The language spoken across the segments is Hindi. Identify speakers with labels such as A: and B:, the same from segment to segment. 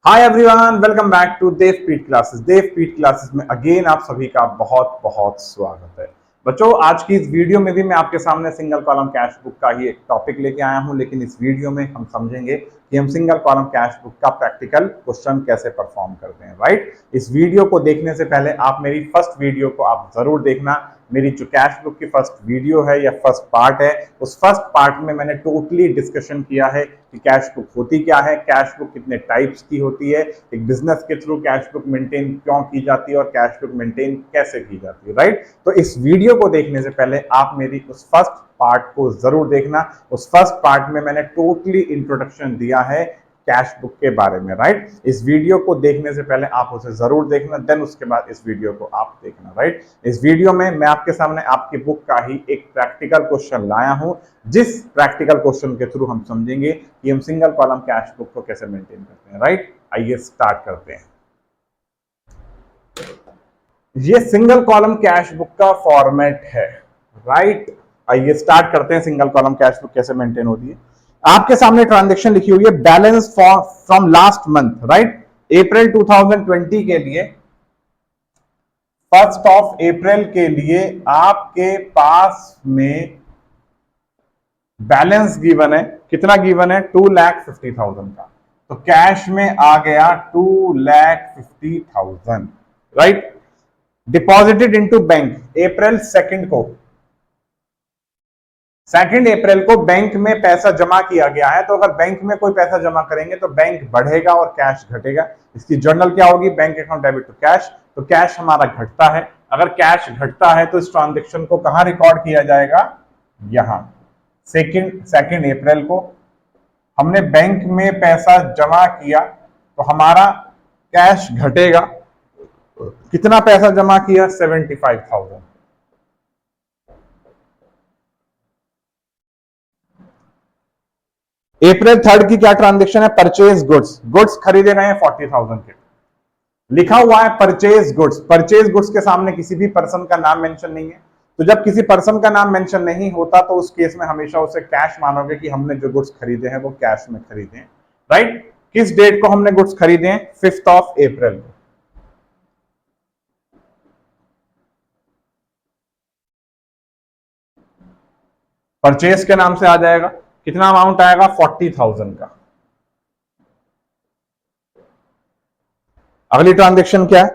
A: Hi everyone, welcome back to Dev Peet classes. Dev Peet classes में अगेन आप सभी का बहुत बहुत स्वागत है। बच्चों, आज की इस वीडियो में भी मैं आपके सामने सिंगल कॉलम कैश बुक का ही एक टॉपिक लेके आया हूं, लेकिन इस वीडियो में हम समझेंगे कि हम सिंगल कॉलम कैश बुक का प्रैक्टिकल क्वेश्चन कैसे परफॉर्म करते हैं। राइट, इस वीडियो को देखने से पहले आप मेरी फर्स्ट वीडियो को आप जरूर देखना। मेरी जो कैश बुक की फर्स्ट वीडियो है या फर्स्ट पार्ट है, उस फर्स्ट पार्ट में मैंने टोटली डिस्कशन किया है कि कैश बुक होती क्या है, कैश बुक कितने टाइप्स की होती है, एक बिजनेस के थ्रू कैश बुक मेंटेन क्यों की जाती है और कैश बुक मेंटेन कैसे की जाती है। राइट, तो इस वीडियो को देखने से पहले आप मेरी उस फर्स्ट पार्ट को जरूर देखना। उस फर्स्ट पार्ट में मैंने टोटली इंट्रोडक्शन दिया है कैश बुक के बारे में। राइट, इस वीडियो को देखने से पहले आप उसे जरूर देखना, देन उसके बाद इस वीडियो को आप देखना। राइट, इस वीडियो में मैं आपके सामने आपकी बुक का ही एक प्रैक्टिकल क्वेश्चन लाया हूं, जिस प्रैक्टिकल क्वेश्चन के थ्रू हम समझेंगे कि हम सिंगल कॉलम कैश बुक को कैसे मेंटेन करते हैं। राइट, आइए स्टार्ट करते हैं। ये सिंगल कॉलम कैश बुक का फॉर्मेट है। राइट, आइए स्टार्ट करते हैं सिंगल कॉलम कैश बुक कैसे मेंटेन होती है। आपके सामने ट्रांजैक्शन लिखी हुई है, balance from last month. Right, April 2020 के लिए, 1 अप्रैल के लिए आपके पास में बैलेंस गिवन है। कितना गिवन है? 2,50,000 का। तो कैश में आ गया 2,50,000। राइट, डिपॉजिटेड इनटू बैंक अप्रैल 2 को, 2 अप्रैल को बैंक में पैसा जमा किया गया है। तो अगर बैंक में कोई पैसा जमा करेंगे तो बैंक बढ़ेगा और कैश घटेगा। इसकी जर्नल क्या होगी? Bank account debit to cash. तो कैश हमारा घटता है। अगर कैश घटता है तो इस ट्रांजेक्शन को कहां रिकॉर्ड किया जाएगा? यहां। 2 अप्रैल को हमने बैंक में पैसा जमा किया तो हमारा कैश घटेगा। कितना पैसा जमा किया? 75,000। अप्रैल 3 की क्या ट्रांजेक्शन है? Purchase goods. गुड्स खरीदे गए हैं 40,000 के। लिखा हुआ है परचेज गुड्स। परचेज गुड्स के सामने किसी भी पर्सन का नाम मेंशन नहीं है। तो जब किसी पर्सन का नाम मेंशन नहीं होता तो उस केस में हमेशा उसे कैश मानोगे कि हमने जो गुड्स खरीदे हैं वो कैश में खरीदे हैं। राइट, किस डेट को हमने गुड्स खरीदे हैं? 5 अप्रैल को। परचेज के नाम से आ जाएगा। कितना अमाउंट आएगा? 40,000 का। अगली ट्रांजेक्शन क्या है?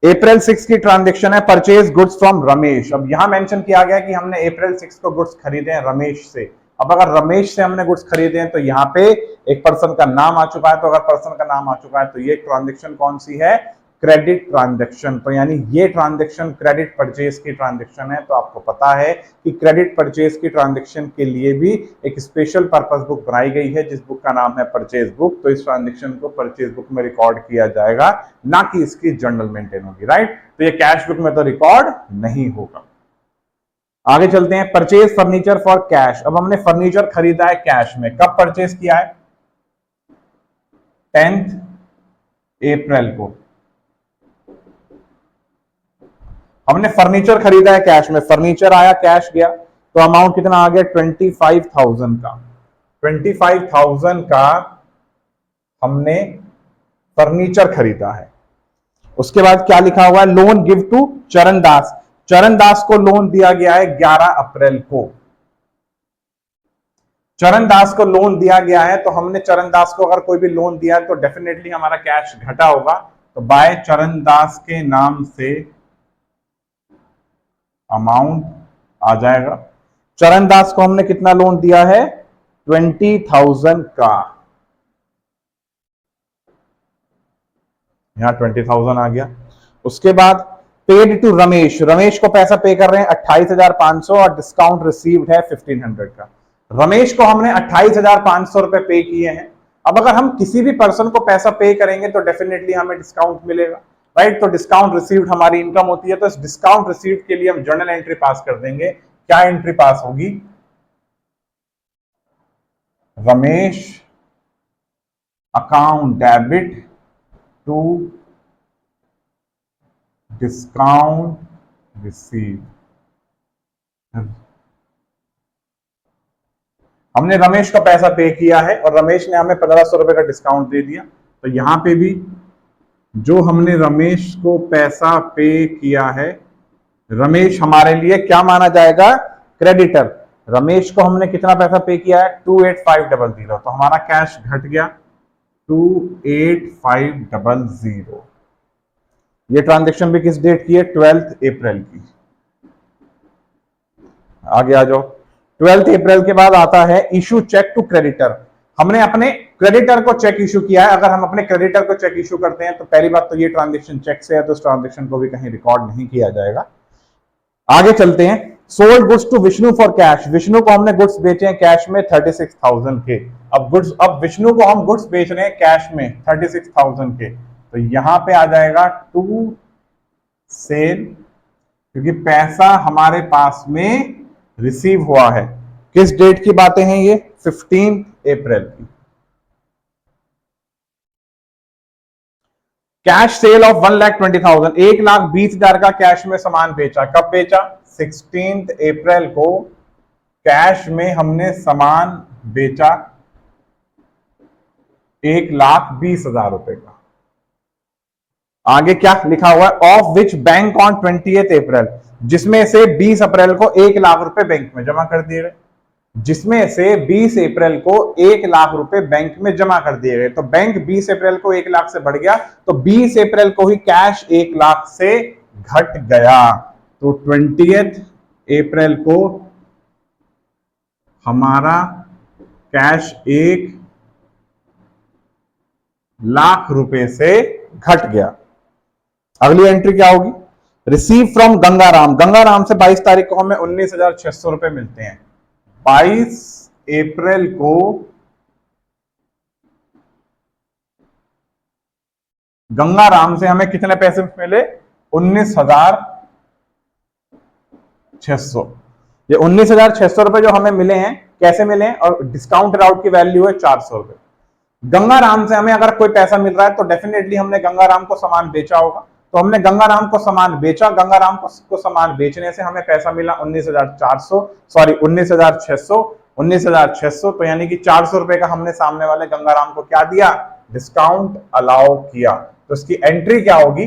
A: अप्रैल 6 की ट्रांजेक्शन है, परचेज गुड्स फ्रॉम रमेश। अब यहां मेंशन किया गया कि हमने अप्रैल 6 को गुड्स खरीदे हैं रमेश से। अब अगर रमेश से हमने गुड्स खरीदे हैं तो यहां पे एक पर्सन का नाम आ चुका है। तो अगर पर्सन का नाम आ चुका है तो ये ट्रांजेक्शन कौन सी है? Credit transaction. तो यानी ये ट्रांजेक्शन क्रेडिट परचेज की ट्रांजेक्शन है। तो आपको पता है कि क्रेडिट परचेज की ट्रांजेक्शन के लिए भी एक स्पेशल पर्पस बुक बनाई गई है, जिस बुक का नाम है परचेज बुक। तो इस ट्रांजेक्शन को परचेज बुक में रिकॉर्ड किया जाएगा, ना कि इसकी जर्नल मेंटेन होगी। राइट, तो ये कैश बुक में तो रिकॉर्ड नहीं होगा। आगे चलते हैं। Purchase furniture for cash. अब हमने फर्नीचर खरीदा है कैश में। कब परचेज किया है? 10 अप्रैल को हमने फर्नीचर खरीदा है कैश में। फर्नीचर आया, कैश गया, तो अमाउंट कितना आ गया? 25,000 का। 25,000 का हमने फर्नीचर खरीदा है। उसके बाद क्या लिखा हुआ है? लोन गिव टू चरण दास। चरण दास को लोन दिया गया है 11 अप्रैल को। चरण दास को लोन दिया गया है, तो हमने चरण दास को अगर कोई भी लोन दिया है तो डेफिनेटली हमारा कैश घटा होगा। तो बाय चरण दास के नाम से अमाउंट आ जाएगा। चरण दास को हमने कितना लोन दिया है? 20,000 का। यहां 20,000 आ गया। उसके बाद पेड टू रमेश। रमेश को पैसा पे कर रहे हैं 28,500 और डिस्काउंट रिसीव्ड है 1,500 का। रमेश को हमने 28,500 रुपए पे किए हैं। अब अगर हम किसी भी पर्सन को पैसा पे करेंगे तो डेफिनेटली हमें डिस्काउंट मिलेगा। राइट, तो डिस्काउंट रिसीव्ड हमारी इनकम होती है। तो इस डिस्काउंट रिसीव्ड के लिए हम जर्नल एंट्री पास कर देंगे। क्या एंट्री पास होगी? Ramesh account debit to discount receive. हमने रमेश को पैसा पे किया है और रमेश ने हमें 1,500 रुपए का डिस्काउंट दे दिया। तो यहां पे भी जो हमने रमेश को पैसा पे किया है, रमेश हमारे लिए क्या माना जाएगा? क्रेडिटर। रमेश को हमने कितना पैसा पे किया है? 28500। तो हमारा कैश घट गया 28500। ये ट्रांजेक्शन भी किस डेट की है? 12 अप्रैल की। आगे आ जाओ। 12 अप्रैल के बाद आता है इशू चेक टू क्रेडिटर। हमने अपने क्रेडिटर को चेक इशू किया है। अगर हम अपने क्रेडिटर को चेक इशू करते हैं तो पहली बात तो ये ट्रांजेक्शन चेक से है, तो इस ट्रांजेक्शन को भी कहीं रिकॉर्ड नहीं किया जाएगा। आगे चलते हैं। Sold goods to Vishnu for cash. Vishnu को हमने गुड्स बेचे हैं कैश में 36,000 के। अब विष्णु को हम गुड्स बेच रहे हैं कैश में 36,000 के, तो यहां पे आ जाएगा टू सेल, क्योंकि पैसा हमारे पास में रिसीव हुआ है। किस डेट की बातें हैं ये? 15 अप्रैल की। कैश सेल ऑफ 1,20,000, 1,20,000 का कैश में सामान बेचा। कब बेचा? 16 अप्रैल को कैश में हमने सामान बेचा 1,20,000 रुपए का। आगे क्या लिखा हुआ है? ऑफ विच बैंक ऑन 20 अप्रैल, जिसमें से 20 अप्रैल को 1,00,000 रुपए बैंक में जमा कर दिए गए। जिसमें से 20 अप्रैल को 1,00,000 रुपए बैंक में जमा कर दिए गए। तो बैंक 20 अप्रैल को 1,00,000 से बढ़ गया, तो 20 अप्रैल को ही कैश 1,00,000 से घट गया। तो 20 अप्रैल को हमारा कैश 1,00,000 रुपए से घट गया। अगली एंट्री क्या होगी? Receive from Gangaram. गंगाराम से 22 तारीख को हमें 19,600 रुपए मिलते हैं। 22 अप्रैल को गंगाराम से हमें कितने पैसे मिले? 19,600। ये 19,600 रुपए जो हमें मिले हैं, कैसे मिले हैं? और डिस्काउंटेड आउट की वैल्यू है 400 रुपए। गंगाराम से हमें अगर कोई पैसा मिल रहा है तो डेफिनेटली हमने गंगाराम को सामान बेचा होगा। तो हमने गंगाराम को सामान बेचा, गंगाराम को सामान बेचने से हमें पैसा मिला 19,600। तो यानी कि 400 रुपए का हमने सामने वाले गंगाराम को क्या दिया? डिस्काउंट अलाउ किया। तो इसकी एंट्री क्या होगी?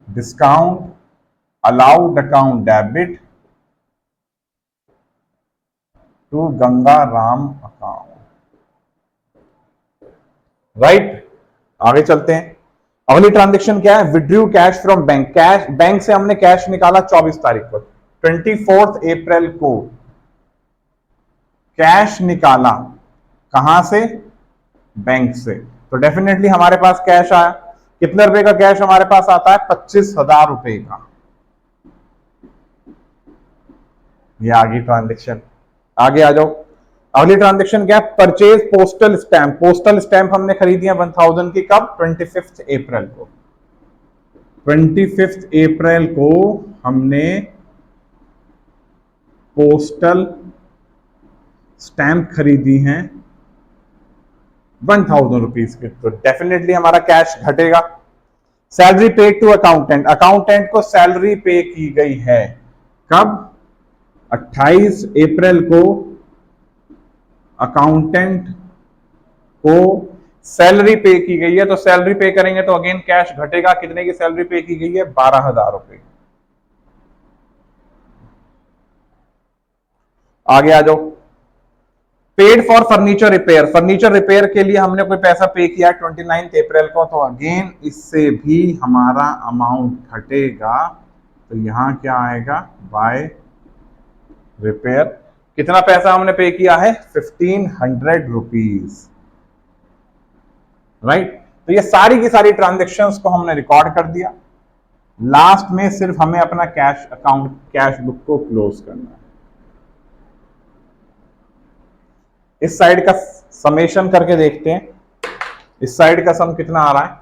A: Discount allowed account debit to Gangaram account. Right, आगे चलते हैं। अगली ट्रांजेक्शन क्या है? Withdrew cash from bank. Cash, bank से हमने कैश निकाला 24 तारीख को। 24 अप्रैल को कैश निकाला, कहां से? बैंक से। तो डेफिनेटली हमारे पास कैश आया। कितने रुपए का कैश हमारे पास आता है? 25,000 रुपए का। ये आगे ट्रांजेक्शन। आगे आ जाओ। अगली ट्रांजेक्शन क्या है? Purchase postal stamp. Postal stamp हमने खरीदी है 1,000 की। कब? 25 अप्रैल को। 25 अप्रैल को हमने पोस्टल स्टैंप खरीदी हैं 1,000 रुपीज के। तो डेफिनेटली हमारा कैश घटेगा। Salary paid to accountant. Accountant को सैलरी पे की गई है। कब? 28 अप्रैल को अकाउंटेंट को सैलरी पे की गई है। तो सैलरी पे करेंगे तो अगेन कैश घटेगा। कितने की सैलरी पे की गई है? 12,000 रुपए। आगे आ जाओ। Paid for furniture repair. Furniture repair के लिए हमने कोई पैसा पे किया 29 अप्रैल को, तो अगेन इससे भी हमारा अमाउंट घटेगा। तो यहां क्या आएगा? By repair. कितना पैसा हमने पे किया है? 1,500 रुपीज। राइट। तो ये सारी की सारी ट्रांजेक्शन्स को हमने रिकॉर्ड कर दिया। लास्ट में सिर्फ हमें अपना कैश अकाउंट, कैश बुक को क्लोज करना है। इस साइड का समेशन करके देखते हैं। इस साइड का सम कितना आ रहा है?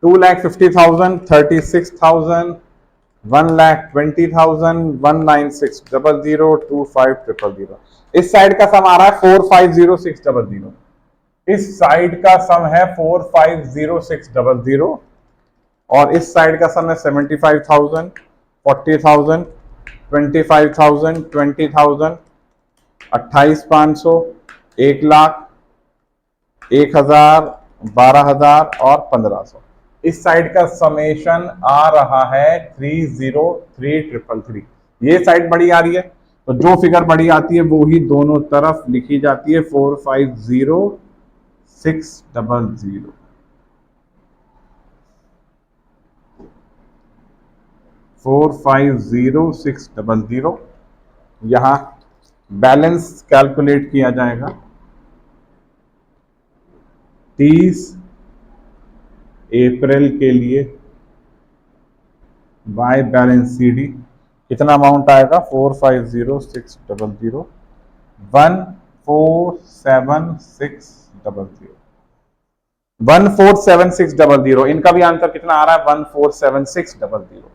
A: 2,50,000, 36,000, 1,20,000, 1,96,000, 25,000। इस साइड का सम आ रहा है 4,50,600। इस साइड का सम है 4,50,600 और इस साइड का सम है 75,000, 40,000, 25,000, 20,000, 28,500, 1,00,000, 1,000, 12,000 और 1,500। इस साइड का समेशन आ रहा है 303,333। ये साइड बड़ी आ रही है, तो जो फिगर बड़ी आती है वो ही दोनों तरफ लिखी जाती है। 450,600, 450,600। यहां बैलेंस कैलकुलेट किया जाएगा। 30 अप्रैल के लिए बाय बैलेंस सीडी कितना अमाउंट आएगा? 450,600, 147,600, 147,600। इनका भी आंसर कितना आ रहा है? 147,600।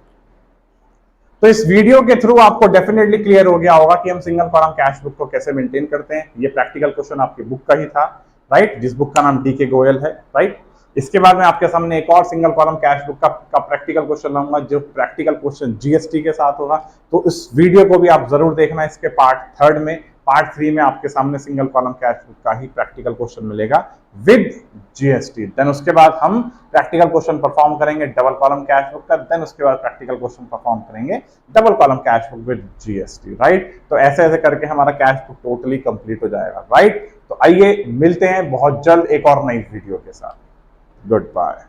A: तो इस वीडियो के थ्रू आपको डेफिनेटली क्लियर हो गया होगा कि हम सिंगल कॉलम कैश बुक को कैसे मेंटेन करते हैं। ये प्रैक्टिकल क्वेश्चन आपकी बुक का ही था, राइट, जिस बुक का नाम डीके गोयल है, राइट। इसके बाद मैं आपके सामने एक और सिंगल कॉलम कैश बुक का प्रैक्टिकल क्वेश्चन लाऊंगा, जो प्रैक्टिकल क्वेश्चन जीएसटी के साथ होगा। तो इस वीडियो को भी आप जरूर देखना। इसके पार्ट 3 में, पार्ट 3 में आपके सामने सिंगल कॉलम कैश बुक का ही प्रैक्टिकल क्वेश्चन मिलेगा विद जीएसटी। देन उसके बाद हम प्रैक्टिकल क्वेश्चन परफॉर्म करेंगे डबल कॉलम कैश बुक का। देन उसके बाद प्रैक्टिकल क्वेश्चन परफॉर्म करेंगे double column cash book with GST, right. तो ऐसे ऐसे करके हमारा कैश बुक टोटली कंप्लीट हो जाएगा, राइट। तो आइए मिलते हैं बहुत जल्द एक और नई वीडियो के साथ। Good bye.